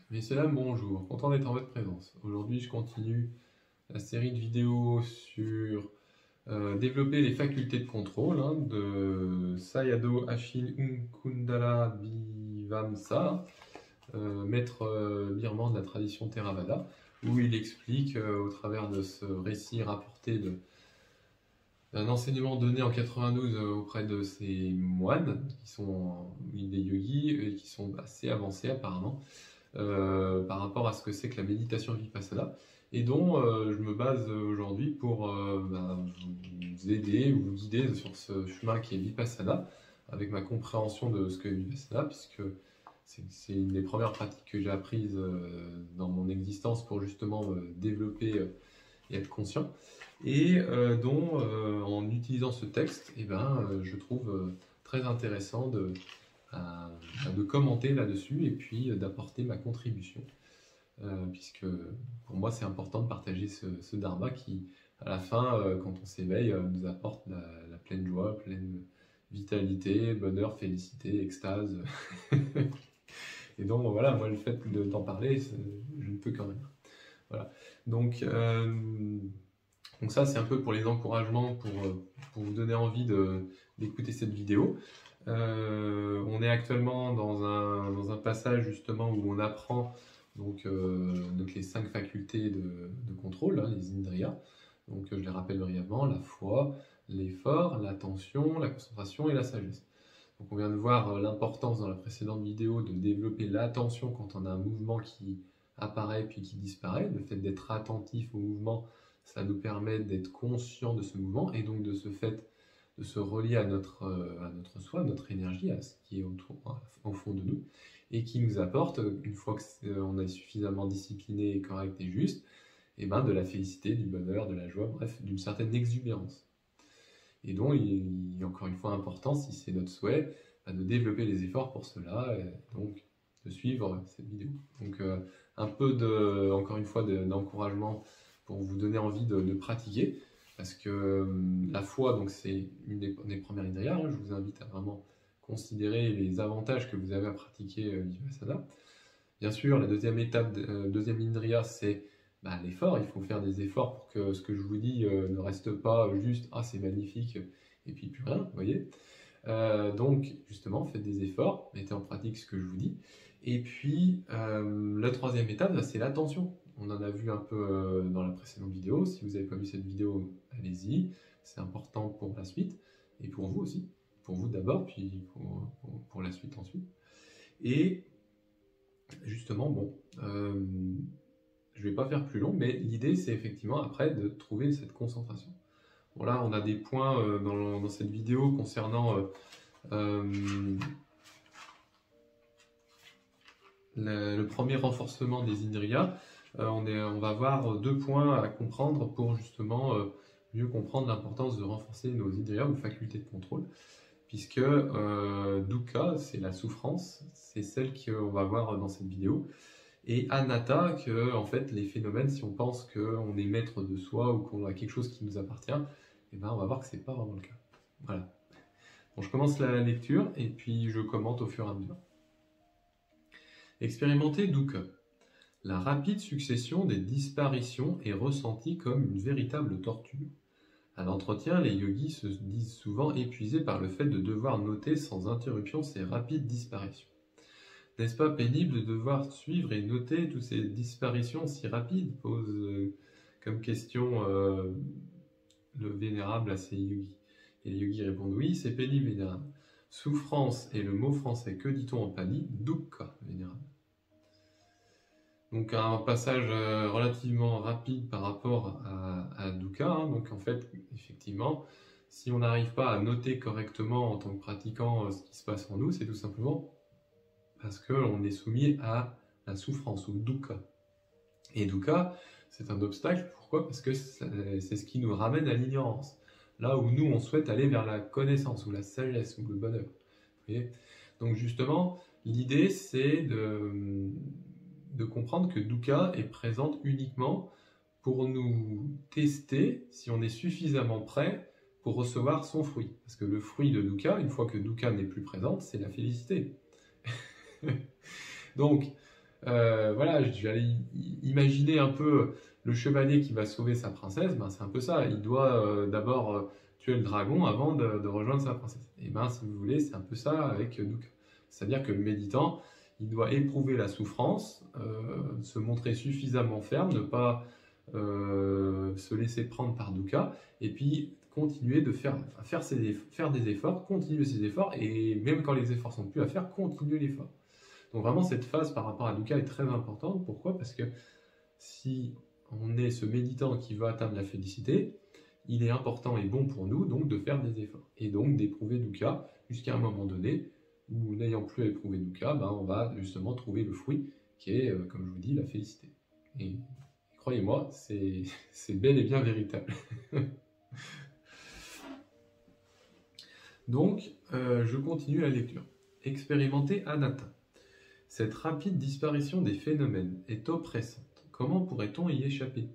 Messieurs, dames, bonjour, content d'être en votre présence. Aujourd'hui, je continue la série de vidéos sur développer les facultés de contrôle de Sayadaw Achille Nkundala Vivamsa, maître birman de la tradition Theravada, où il explique au travers de ce récit rapporté d'un enseignement donné en 92 auprès de ces moines, qui sont des yogis et qui sont assez avancés apparemment, par rapport à ce que c'est que la méditation vipassana, et dont je me base aujourd'hui pour vous aider ou vous guider sur ce chemin qui est vipassana, avec ma compréhension de ce que est vipassana, puisque c'est une des premières pratiques que j'ai apprises dans mon existence pour justement me développer et être conscient, et dont, en utilisant ce texte, je trouve très intéressant de commenter là-dessus et puis d'apporter ma contribution, puisque pour moi c'est important de partager ce dharma qui, à la fin, quand on s'éveille, nous apporte la pleine joie, pleine vitalité, bonheur, félicité, extase. Et donc voilà, moi le fait d'en parler, je ne peux qu'en rire. Voilà. Donc ça c'est un peu pour les encouragements, pour vous donner envie d'écouter cette vidéo. On est actuellement dans un passage justement où on apprend donc les 5 facultés de contrôle, les indriyas. Donc je les rappelle brièvement: la foi, l'effort, l'attention, la concentration et la sagesse. Donc on vient de voir l'importance dans la précédente vidéo de développer l'attention quand on a un mouvement qui apparaît puis qui disparaît. Le fait d'être attentif au mouvement, ça nous permet d'être conscient de ce mouvement et donc de ce fait de se relier à notre soi, notre énergie, à ce qui est au fond de nous, et qui nous apporte, une fois qu'on est suffisamment discipliné, correct et juste, de la félicité, du bonheur, de la joie, bref, d'une certaine exubérance. Et donc, il est encore une fois important, si c'est notre souhait, de développer les efforts pour cela, et donc de suivre cette vidéo. Donc, un peu, encore une fois, d'encouragement pour vous donner envie de pratiquer. Parce que la foi, donc c'est une des premières indriyas. Je vous invite à vraiment considérer les avantages que vous avez à pratiquer Vipassana. Bien sûr, la deuxième étape, deuxième indriya, c'est l'effort. Il faut faire des efforts pour que ce que je vous dis ne reste pas juste « Ah, c'est magnifique » et puis plus rien, vous voyez. Donc, justement, faites des efforts, mettez en pratique ce que je vous dis. Et puis, la troisième étape, c'est l'attention. On en a vu un peu dans la précédente vidéo. Si vous n'avez pas vu cette vidéo, allez-y. C'est important pour la suite et pour vous aussi. Pour vous d'abord, puis pour la suite ensuite. Et justement, je ne vais pas faire plus long, mais l'idée, c'est effectivement après de trouver cette concentration. Bon, là, on a des points dans cette vidéo concernant le premier renforcement des indriyas. On va voir 2 points à comprendre pour justement mieux comprendre l'importance de renforcer nos indriyas ou facultés de contrôle, puisque dukkha, c'est la souffrance, c'est celle qu'on va voir dans cette vidéo, et anatta, que en fait les phénomènes, si on pense qu'on est maître de soi ou qu'on a quelque chose qui nous appartient, on va voir que c'est pas vraiment le cas. Voilà. Bon, je commence la lecture et puis je commente au fur et à mesure. Expérimenter dukkha. La rapide succession des disparitions est ressentie comme une véritable torture. À l'entretien, les yogis se disent souvent épuisés par le fait de devoir noter sans interruption ces rapides disparitions. N'est-ce pas pénible de devoir suivre et noter toutes ces disparitions si rapides, pose comme question le vénérable à ces yogis. Et les yogis répondent: oui, c'est pénible, vénérable. Souffrance est le mot français. Que dit-on en pali? Dukkha, vénérable. Donc un passage relativement rapide par rapport à dukkha. Donc en fait, effectivement, si on n'arrive pas à noter correctement en tant que pratiquant ce qui se passe en nous, c'est tout simplement parce qu'on est soumis à la souffrance, ou dukkha. Et dukkha, c'est un obstacle. Pourquoi? Parce que c'est ce qui nous ramène à l'ignorance. Là où nous, on souhaite aller vers la connaissance, ou la sagesse, ou le bonheur. Vous voyez? Donc justement, l'idée, c'est de comprendre que dukkha est présente uniquement pour nous tester si on est suffisamment prêt pour recevoir son fruit. Parce que le fruit de dukkha, une fois que dukkha n'est plus présente, c'est la félicité. Donc, voilà, j'allais imaginer un peu le chevalier qui va sauver sa princesse, ben, c'est un peu ça. Il doit d'abord tuer le dragon avant de rejoindre sa princesse. Et ben, si vous voulez, c'est un peu ça avec Dukkha. C'est-à-dire que le méditant, il doit éprouver la souffrance, se montrer suffisamment ferme, ne pas se laisser prendre par Dukkha, et puis continuer de faire des efforts, continuer ses efforts, et même quand les efforts sont plus à faire, continuer l'effort. Donc vraiment, cette phase par rapport à Dukkha est très importante. Pourquoi? Parce que si on est ce méditant qui veut atteindre la félicité, il est important et bon pour nous donc de faire des efforts, et donc d'éprouver Dukkha jusqu'à un moment donné, où n'ayant plus à éprouver Dukkha, ben, on va justement trouver le fruit qui est, comme je vous dis, la félicité. Et croyez-moi, c'est bel et bien véritable. Donc, je continue la lecture. Expérimenter anatta. Cette rapide disparition des phénomènes est oppressante. Comment pourrait-on y échapper?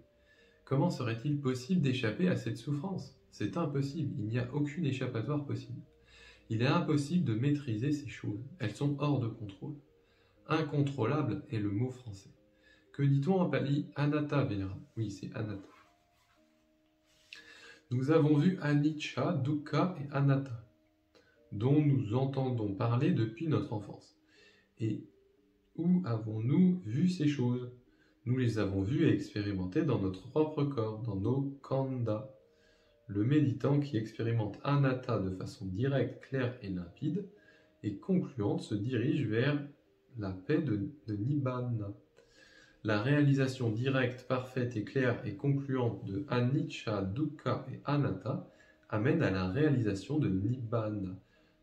Comment serait-il possible d'échapper à cette souffrance? C'est impossible, il n'y a aucune échappatoire possible. Il est impossible de maîtriser ces choses, elles sont hors de contrôle. Incontrôlable est le mot français. Que dit-on en pali? Anatta, vénérable. Oui, c'est anatta. Nous avons vu anicca, dukkha et anatta, dont nous entendons parler depuis notre enfance. Et où avons-nous vu ces choses? Nous les avons vues et expérimentées dans notre propre corps, dans nos khandhas. Le méditant qui expérimente anatta de façon directe, claire et limpide et concluante se dirige vers la paix de Nibbana. La réalisation directe, parfaite et claire et concluante de anicca, dukkha et anatta amène à la réalisation de Nibbana,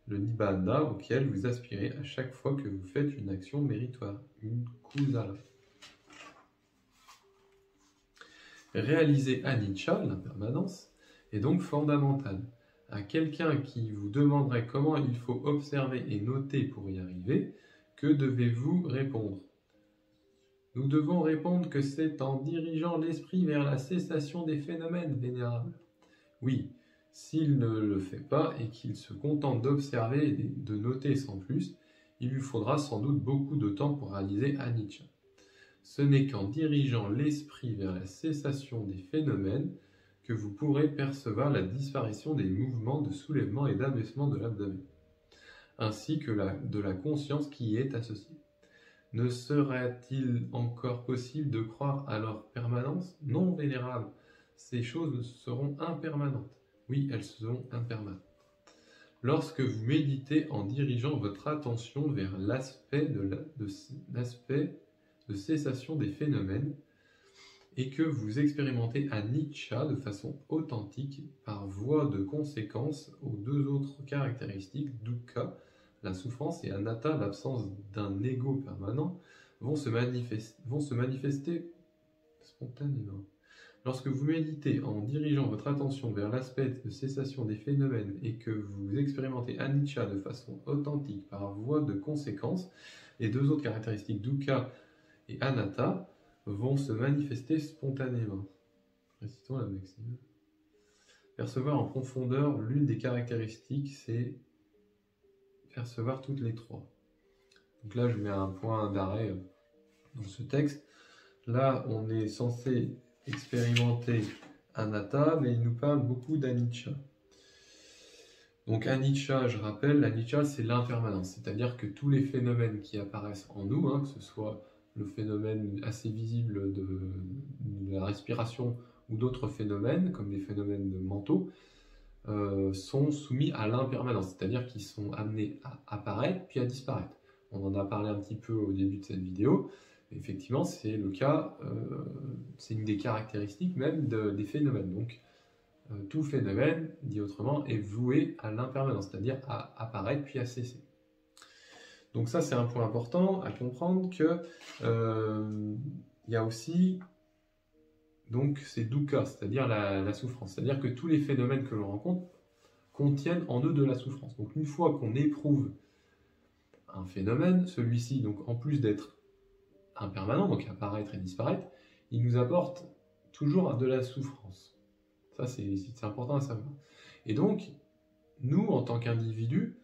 le Nibbana auquel vous aspirez à chaque fois que vous faites une action méritoire, une kusala. Réaliser anicca, l'impermanence, est donc fondamental. À quelqu'un qui vous demanderait comment il faut observer et noter pour y arriver, que devez-vous répondre? Nous devons répondre que c'est en dirigeant l'esprit vers la cessation des phénomènes, vénérable. Oui, s'il ne le fait pas et qu'il se contente d'observer et de noter sans plus, il lui faudra sans doute beaucoup de temps pour réaliser anicca. Ce n'est qu'en dirigeant l'esprit vers la cessation des phénomènes que vous pourrez percevoir la disparition des mouvements de soulèvement et d'abaissement de l'abdomen, ainsi que de la conscience qui y est associée. Ne serait-il encore possible de croire à leur permanence? Non, vénérable, ces choses seront impermanentes. Oui, elles seront impermanentes. Lorsque vous méditez en dirigeant votre attention vers l'aspect de cessation des phénomènes, et que vous expérimentez anicca de façon authentique par voie de conséquence aux deux autres caractéristiques, dukkha, la souffrance, et anatta, l'absence d'un ego permanent, vont se manifester spontanément. Lorsque vous méditez en dirigeant votre attention vers l'aspect de cessation des phénomènes et que vous expérimentez anicca de façon authentique par voie de conséquence, les deux autres caractéristiques, dukkha et anatta, vont se manifester spontanément. Récitons la maxime. Percevoir en profondeur, l'une des caractéristiques, c'est percevoir toutes les trois. Donc là, je mets un point d'arrêt dans ce texte. Là, on est censé expérimenter anatta, mais il nous parle beaucoup d'anicca. Donc anicca, je rappelle, l'anicca, c'est l'impermanence, c'est-à-dire que tous les phénomènes qui apparaissent en nous, que ce soit le phénomène assez visible de la respiration ou d'autres phénomènes, comme des phénomènes mentaux, sont soumis à l'impermanence, c'est-à-dire qu'ils sont amenés à apparaître puis à disparaître. On en a parlé un petit peu au début de cette vidéo. Effectivement, c'est le cas, c'est une des caractéristiques même des phénomènes. Donc, tout phénomène, dit autrement, est voué à l'impermanence, c'est-à-dire à apparaître puis à cesser. Donc ça, c'est un point important à comprendre que il y a aussi donc c'est dukkha, c'est-à-dire la souffrance. C'est-à-dire que tous les phénomènes que l'on rencontre contiennent en eux de la souffrance. Donc une fois qu'on éprouve un phénomène, celui-ci, donc en plus d'être impermanent, donc apparaître et disparaître, il nous apporte toujours de la souffrance. Ça, c'est important à savoir. Et donc, nous, en tant qu'individus,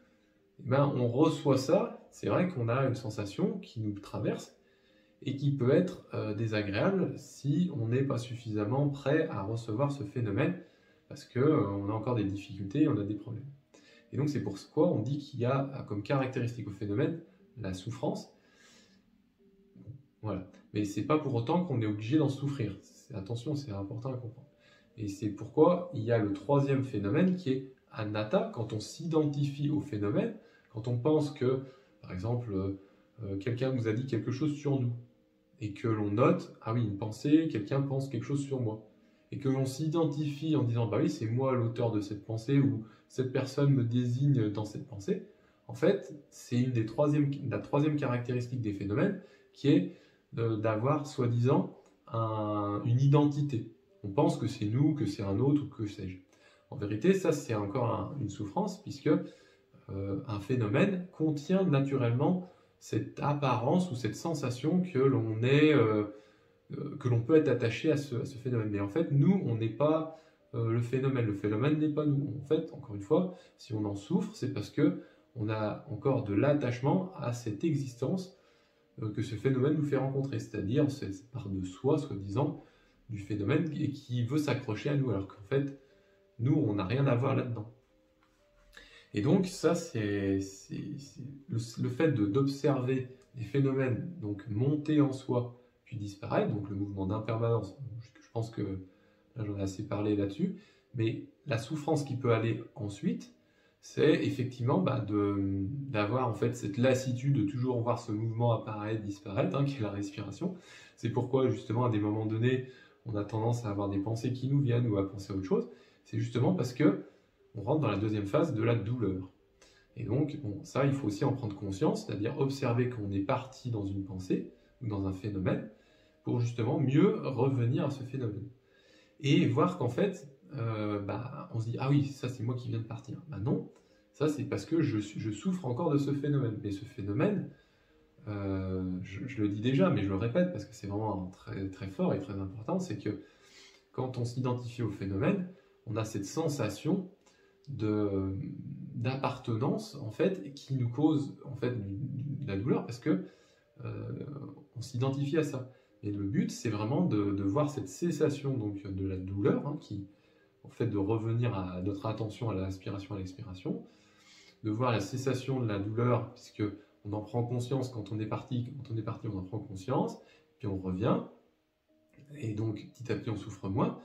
on reçoit ça, c'est vrai qu'on a une sensation qui nous traverse, et qui peut être désagréable si on n'est pas suffisamment prêt à recevoir ce phénomène, parce qu'on a encore des difficultés, on a des problèmes. Et donc c'est pourquoi on dit qu'il y a comme caractéristique au phénomène la souffrance. Voilà. Mais c'est pas pour autant qu'on est obligé d'en souffrir. Attention, c'est important à comprendre. Et c'est pourquoi il y a le troisième phénomène qui est anatta, quand on s'identifie au phénomène, quand on pense que, par exemple, quelqu'un nous a dit quelque chose sur nous, et que l'on note, ah oui, une pensée, quelqu'un pense quelque chose sur moi, et que l'on s'identifie en disant, bah oui, c'est moi l'auteur de cette pensée, ou cette personne me désigne dans cette pensée, en fait, c'est la troisième caractéristique des phénomènes, qui est d'avoir, soi-disant, une identité. On pense que c'est nous, que c'est un autre, ou que sais-je. En vérité, ça, c'est encore une souffrance, puisque un phénomène contient naturellement cette apparence ou cette sensation que l'on peut être attaché à ce phénomène. Mais en fait, nous, on n'est pas le phénomène. Le phénomène n'est pas nous. En fait, encore une fois, si on en souffre, c'est parce que on a encore de l'attachement à cette existence que ce phénomène nous fait rencontrer. C'est-à-dire cette part de soi, soi-disant, du phénomène et qui veut s'accrocher à nous, alors qu'en fait, nous, on n'a rien à voir là-dedans. Et donc ça, c'est le fait d'observer des phénomènes donc monter en soi, puis disparaître, donc le mouvement d'impermanence. Je pense que là, j'en ai assez parlé là-dessus, mais la souffrance qui peut aller ensuite, c'est effectivement d'avoir en fait cette lassitude de toujours voir ce mouvement apparaître, disparaître, qui est la respiration. C'est pourquoi justement à des moments donnés, on a tendance à avoir des pensées qui nous viennent ou à penser à autre chose. C'est justement parce que on rentre dans la deuxième phase de la douleur. Et donc, ça, il faut aussi en prendre conscience, c'est-à-dire observer qu'on est parti dans une pensée ou dans un phénomène pour justement mieux revenir à ce phénomène. Et voir qu'en fait, on se dit, ah oui, ça c'est moi qui viens de partir. Non, ça c'est parce que je souffre encore de ce phénomène. Mais ce phénomène, je le dis déjà, mais je le répète parce que c'est vraiment très, très fort et très important, c'est que quand on s'identifie au phénomène, on a cette sensation d'appartenance en fait qui nous cause en fait de la douleur parce que on s'identifie à ça. Et le but c'est vraiment de voir cette cessation donc de la douleur qui en fait de revenir à notre attention à l'inspiration à l'expiration, de voir la cessation de la douleur puisque on en prend conscience quand on est parti on en prend conscience puis on revient et donc petit à petit on souffre moins.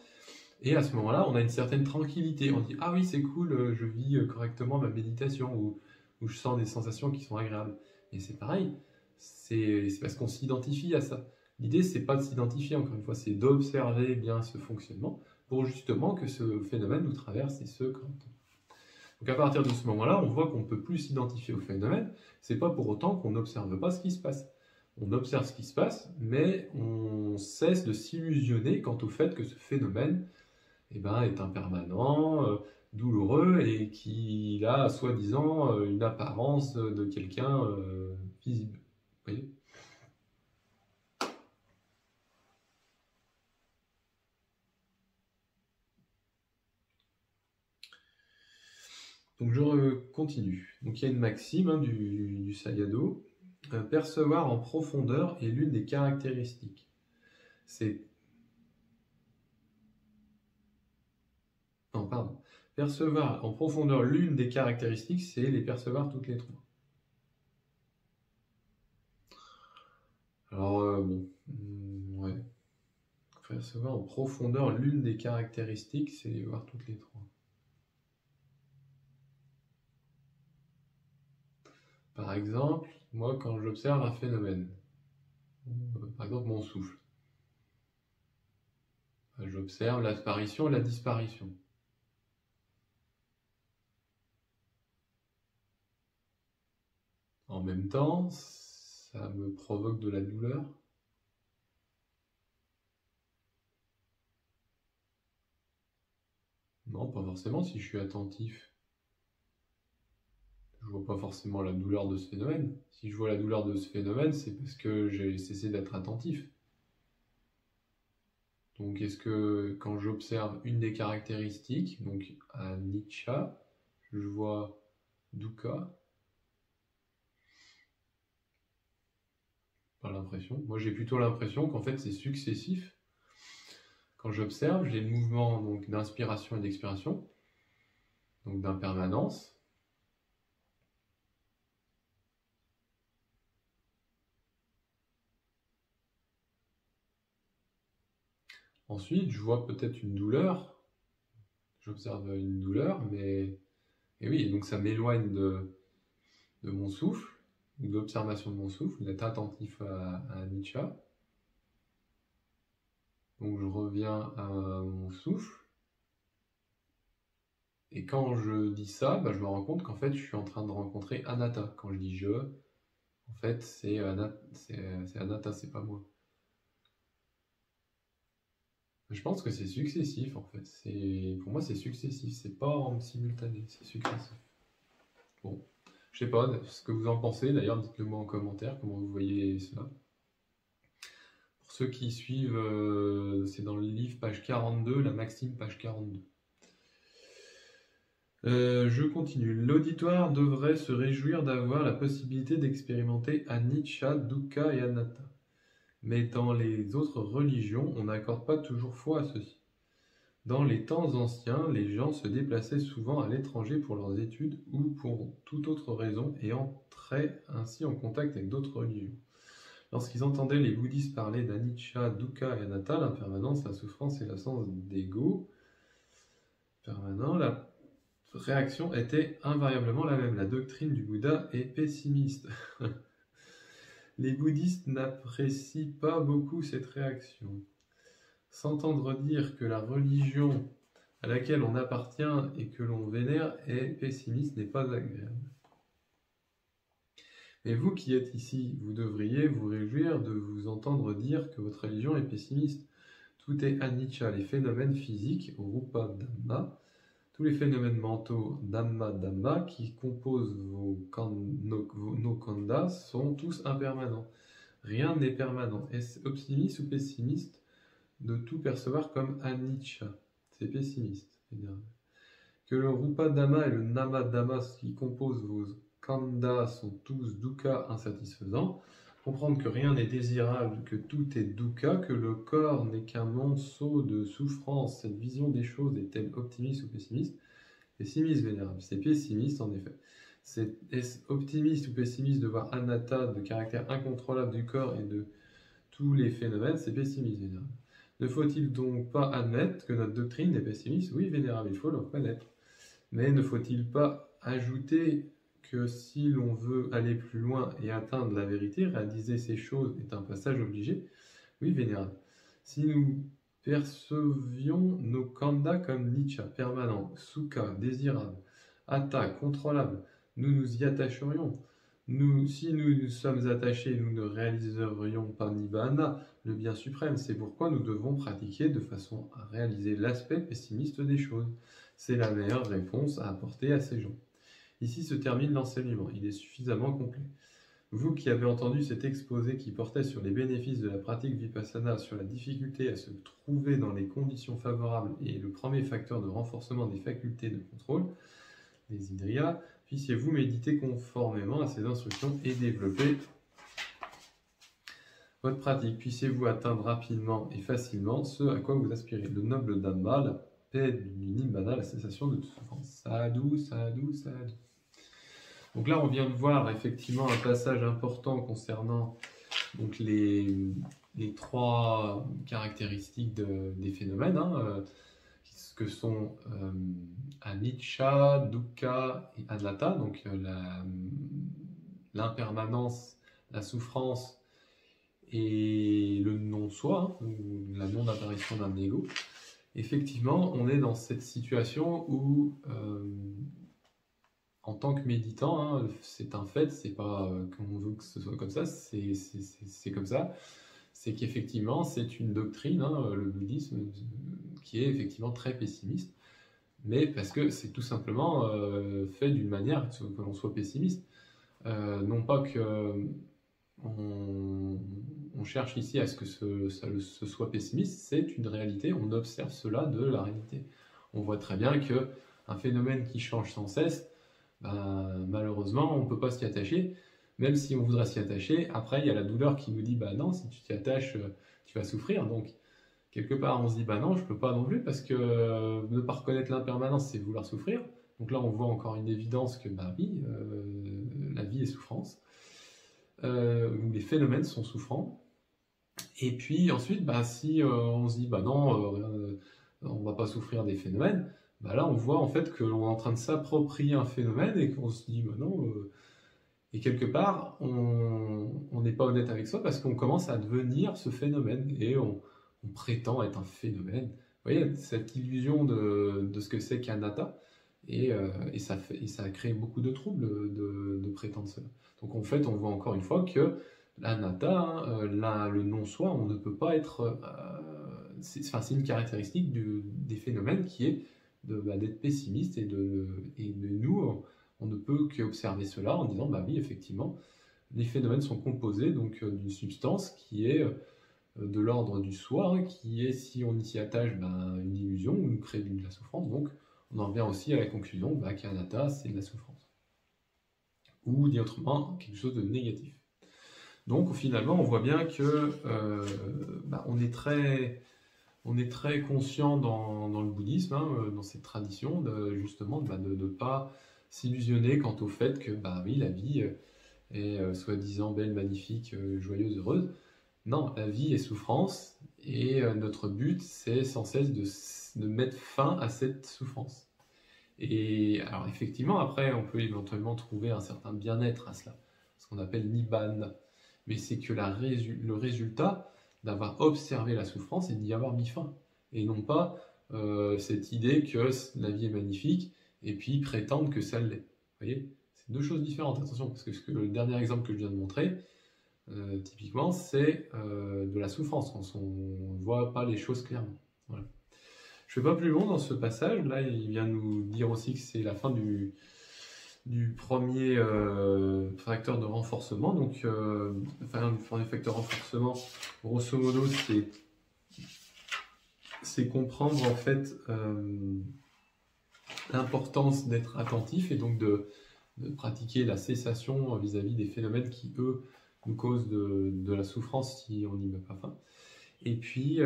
Et à ce moment-là, on a une certaine tranquillité. On dit « Ah oui, c'est cool, je vis correctement ma méditation » ou je sens des sensations qui sont agréables. Et c'est pareil, c'est parce qu'on s'identifie à ça. L'idée, c'est pas de s'identifier, encore une fois, c'est d'observer bien ce fonctionnement pour justement que ce phénomène nous traverse et ce correctement. Donc à partir de ce moment-là, on voit qu'on ne peut plus s'identifier au phénomène. C'est pas pour autant qu'on n'observe pas ce qui se passe. On observe ce qui se passe, mais on cesse de s'illusionner quant au fait que ce phénomène est impermanent, douloureux et qu'il a soi-disant une apparence de quelqu'un visible. Vous voyez ? Donc je continue. Donc il y a une maxime du Sayadaw. Percevoir en profondeur est l'une des caractéristiques. Non, pardon. Percevoir en profondeur l'une des caractéristiques, c'est les percevoir toutes les trois. Alors, ouais. Percevoir en profondeur l'une des caractéristiques, c'est les voir toutes les trois. Par exemple, moi, quand j'observe un phénomène, par exemple mon souffle, j'observe l'apparition et la disparition. En même temps, ça me provoque de la douleur. Non, pas forcément si je suis attentif. Je vois pas forcément la douleur de ce phénomène. Si je vois la douleur de ce phénomène, c'est parce que j'ai cessé d'être attentif. Donc est-ce que quand j'observe une des caractéristiques, donc anicca, je vois dukkha, pas l'impression. Moi, j'ai plutôt l'impression qu'en fait, c'est successif. Quand j'observe, j'ai le mouvement donc d'inspiration et d'expiration, donc d'impermanence. Ensuite, je vois peut-être une douleur. J'observe une douleur, mais... Et oui, donc ça m'éloigne de mon souffle, ou de l'observation de mon souffle, d'être attentif à anicca. Donc je reviens à mon souffle. Et quand je dis ça, bah, je me rends compte qu'en fait, je suis en train de rencontrer anatta. Quand je dis je, en fait, c'est anatta, c'est pas moi. Je pense que c'est successif, en fait. Pour moi, c'est successif. C'est pas en simultané, c'est successif. Bon, je sais pas ce que vous en pensez. D'ailleurs, dites-le moi en commentaire, comment vous voyez cela. Pour ceux qui suivent, c'est dans le livre, page 42, la Maxime, page 42. Je continue. L'auditoire devrait se réjouir d'avoir la possibilité d'expérimenter anicca, dukkha et anatta. Mais dans les autres religions, on n'accorde pas toujours foi à ceci. Dans les temps anciens, les gens se déplaçaient souvent à l'étranger pour leurs études ou pour toute autre raison et entraient ainsi en contact avec d'autres religions. Lorsqu'ils entendaient les bouddhistes parler d'anicca, dukkha et anatta, l'impermanence, la souffrance et l'absence d'ego permanent, la réaction était invariablement la même. La doctrine du Bouddha est pessimiste. Les bouddhistes n'apprécient pas beaucoup cette réaction. S'entendre dire que la religion à laquelle on appartient et que l'on vénère est pessimiste n'est pas agréable. Mais vous qui êtes ici, vous devriez vous réjouir de vous entendre dire que votre religion est pessimiste. Tout est anicca, les phénomènes physiques, rupa dhamma, tous les phénomènes mentaux dhamma dhamma qui composent nos khandhas sont tous impermanents. Rien n'est permanent. Est-ce optimiste ou pessimiste de tout percevoir comme anicca? C'est pessimiste. Que le rupa dhamma et le nama dhamma qui composent vos khandhas sont tous dukkha insatisfaisants. Comprendre que rien n'est désirable, que tout est dukkha, que le corps n'est qu'un monceau de souffrance. Cette vision des choses est-elle optimiste ou pessimiste? Pessimiste, vénérable. C'est pessimiste, en effet. Est-ce optimiste ou pessimiste de voir anatta, de caractère incontrôlable du corps et de tous les phénomènes? C'est pessimiste, vénérable. Ne faut-il donc pas admettre que notre doctrine est pessimiste? Oui, vénérable, il faut le reconnaître. Mais ne faut-il pas ajouter que si l'on veut aller plus loin et atteindre la vérité, réaliser ces choses est un passage obligé? Oui, vénérable. Si nous percevions nos khandhas comme nicca, permanent, sukha, désirable, atta, contrôlable, nous nous y attacherions. Si nous nous sommes attachés, nous ne réaliserions pas Nibbana, le bien suprême. C'est pourquoi nous devons pratiquer de façon à réaliser l'aspect pessimiste des choses. C'est la meilleure réponse à apporter à ces gens. Ici se termine l'enseignement. Il est suffisamment complet. Vous qui avez entendu cet exposé qui portait sur les bénéfices de la pratique vipassana, sur la difficulté à se trouver dans les conditions favorables et le premier facteur de renforcement des facultés de contrôle, des indriyas, puissiez-vous méditer conformément à ces instructions et développer votre pratique. Puissiez-vous atteindre rapidement et facilement ce à quoi vous aspirez. Le noble Dhamma, la paix du Nibbana, la cessation de toute souffrance. Sadhu, sadhu, sadhu. Donc là, on vient de voir effectivement un passage important concernant donc, les trois caractéristiques des phénomènes, que sont anicca, dukkha et anatta, donc l'impermanence, la souffrance et le non-soi, ou la non-apparition d'un ego. Effectivement, on est dans cette situation où en tant que méditant, c'est un fait, c'est pas comme on veut que ce soit comme ça, c'est comme ça. C'est qu'effectivement, c'est une doctrine, le bouddhisme, qui est effectivement très pessimiste, mais parce que c'est tout simplement fait d'une manière que l'on soit pessimiste. Non pas que on cherche ici à ce que ce soit pessimiste, c'est une réalité, on observe cela de la réalité. On voit très bien qu'un phénomène qui change sans cesse, malheureusement, on ne peut pas s'y attacher, même si on voudrait s'y attacher, après il y a la douleur qui nous dit bah non, si tu t'y attaches, tu vas souffrir. Donc quelque part on se dit bah non, je peux pas non plus parce que ne pas reconnaître l'impermanence, c'est vouloir souffrir. Donc là on voit encore une évidence que bah oui, la vie est souffrance, où les phénomènes sont souffrants. Et puis ensuite, bah, si on se dit bah non, on va pas souffrir des phénomènes, bah là on voit en fait que l'on est en train de s'approprier un phénomène et qu'on se dit bah non, et quelque part on n'est pas honnête avec soi parce qu'on commence à devenir ce phénomène et on prétend être un phénomène. Vous voyez, cette illusion de ce que c'est qu'anatta, et ça a créé beaucoup de troubles de prétendre cela. Donc en fait, on voit encore une fois que l'anatta, le non-soi, on ne peut pas être... c'est une caractéristique des phénomènes qui est d'être pessimiste et de nous, on ne peut qu'observer cela en disant, bah oui, effectivement, les phénomènes sont composés donc d'une substance qui est de l'ordre du soi, hein, qui est, si on s'y attache, une illusion, ou nous crée de la souffrance. Donc on en revient aussi à la conclusion qu'anatta, c'est de la souffrance. Ou dit autrement, quelque chose de négatif. Donc finalement, on voit bien que on est très conscient dans le bouddhisme, hein, dans cette tradition, justement de ne pas s'illusionner quant au fait que oui, la vie est soi-disant belle, magnifique, joyeuse, heureuse. Non, la vie est souffrance, et notre but, c'est sans cesse de mettre fin à cette souffrance. Et alors effectivement, après, on peut éventuellement trouver un certain bien-être à cela, ce qu'on appelle nibbana. Mais c'est que le résultat d'avoir observé la souffrance et d'y avoir mis fin. Et non pas cette idée que la vie est magnifique et puis prétendre que ça l'est. Vous voyez, c'est deux choses différentes, attention, parce que le dernier exemple que je viens de montrer, typiquement, c'est de la souffrance, quand on ne voit pas les choses clairement. Voilà. Je ne fais pas plus long dans ce passage. Là, il vient nous dire aussi que c'est la fin du premier facteur de renforcement. Donc, le premier facteur de renforcement, grosso modo, c'est comprendre en fait l'importance d'être attentif et donc de pratiquer la cessation vis-à-vis des phénomènes qui, eux, nous causent de la souffrance si on n'y met pas fin. Et puis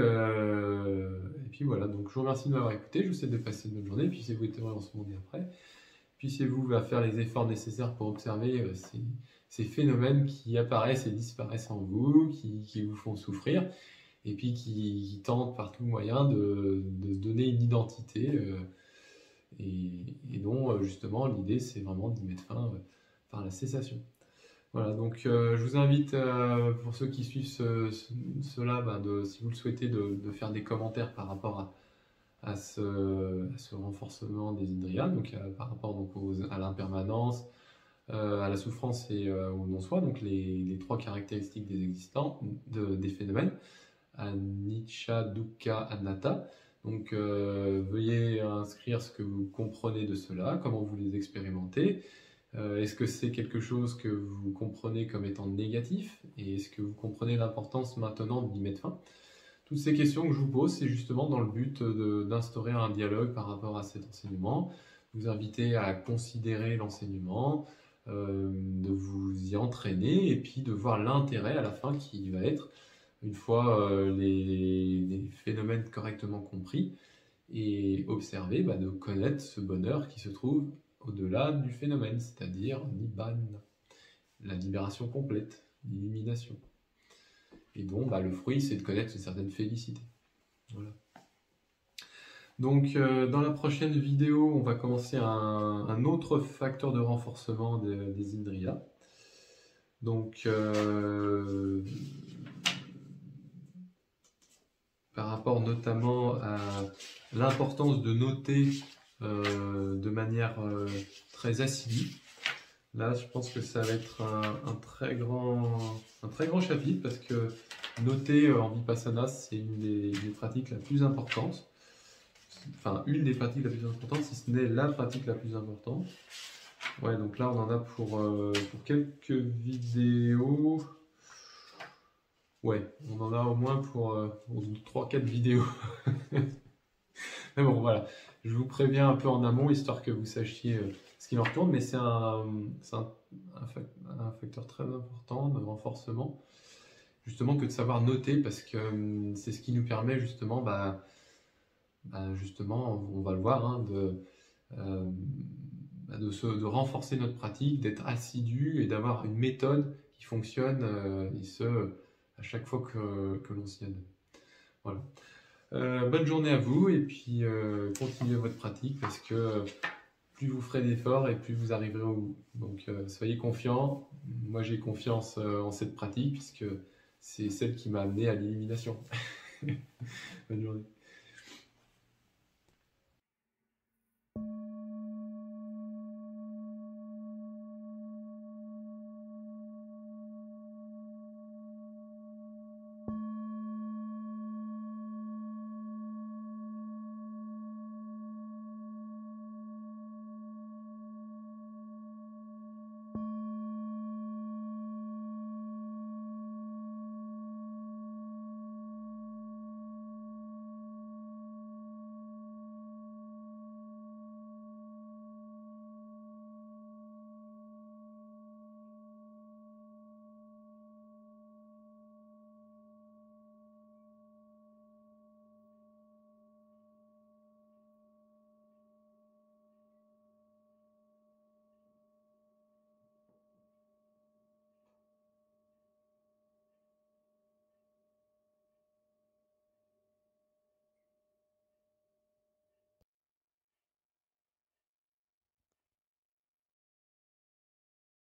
voilà, donc je vous remercie de m'avoir écouté, je vous souhaite de passer une bonne journée, puissiez-vous être heureux en ce monde et après, puissiez-vous faire les efforts nécessaires pour observer ces phénomènes qui apparaissent et disparaissent en vous, qui vous font souffrir, et puis qui tentent par tout moyen de donner une identité, et dont justement l'idée c'est vraiment d'y mettre fin par la cessation. Voilà, donc je vous invite, pour ceux qui suivent cela, si vous le souhaitez, de faire des commentaires par rapport à ce renforcement des indriyas, donc par rapport donc, à l'impermanence, à la souffrance et au non-soi, donc les trois caractéristiques des existants, des phénomènes, anicca, dukkha, anatta. Donc veuillez inscrire ce que vous comprenez de cela, comment vous les expérimentez. Est-ce que c'est quelque chose que vous comprenez comme étant négatif? Et est-ce que vous comprenez l'importance maintenant d'y mettre fin? Toutes ces questions que je vous pose, c'est justement dans le but d'instaurer un dialogue par rapport à cet enseignement, vous inviter à considérer l'enseignement, de vous y entraîner et puis de voir l'intérêt à la fin qui va être, une fois les phénomènes correctement compris et observer, de connaître ce bonheur qui se trouve au-delà du phénomène, c'est-à-dire Nibbana, la libération complète, l'illumination. Et donc, le fruit, c'est de connaître une certaine félicité. Voilà. Donc, dans la prochaine vidéo, on va commencer un autre facteur de renforcement des indriyas. Donc, par rapport notamment à l'importance de noter de manière très assidue. Là, je pense que ça va être un très grand chapitre parce que noter en Vipassana, c'est une des pratiques la plus importante. Enfin, une des pratiques la plus importante, si ce n'est la pratique la plus importante. Ouais, donc là, on en a pour quelques vidéos. Ouais, on en a au moins pour 3-4 vidéos. Mais bon, voilà. Je vous préviens un peu en amont, histoire que vous sachiez ce qu'il en retourne, mais c'est un un facteur très important de renforcement, justement que de savoir noter, parce que c'est ce qui nous permet justement, justement, on va le voir, hein, de renforcer notre pratique, d'être assidu et d'avoir une méthode qui fonctionne, et ce, à chaque fois que l'on s'y adonne. Voilà. Bonne journée à vous, et puis continuez votre pratique, parce que plus vous ferez d'efforts et plus vous arriverez au bout. Donc soyez confiants. Moi j'ai confiance en cette pratique, puisque c'est celle qui m'a amené à l'élimination. Bonne journée.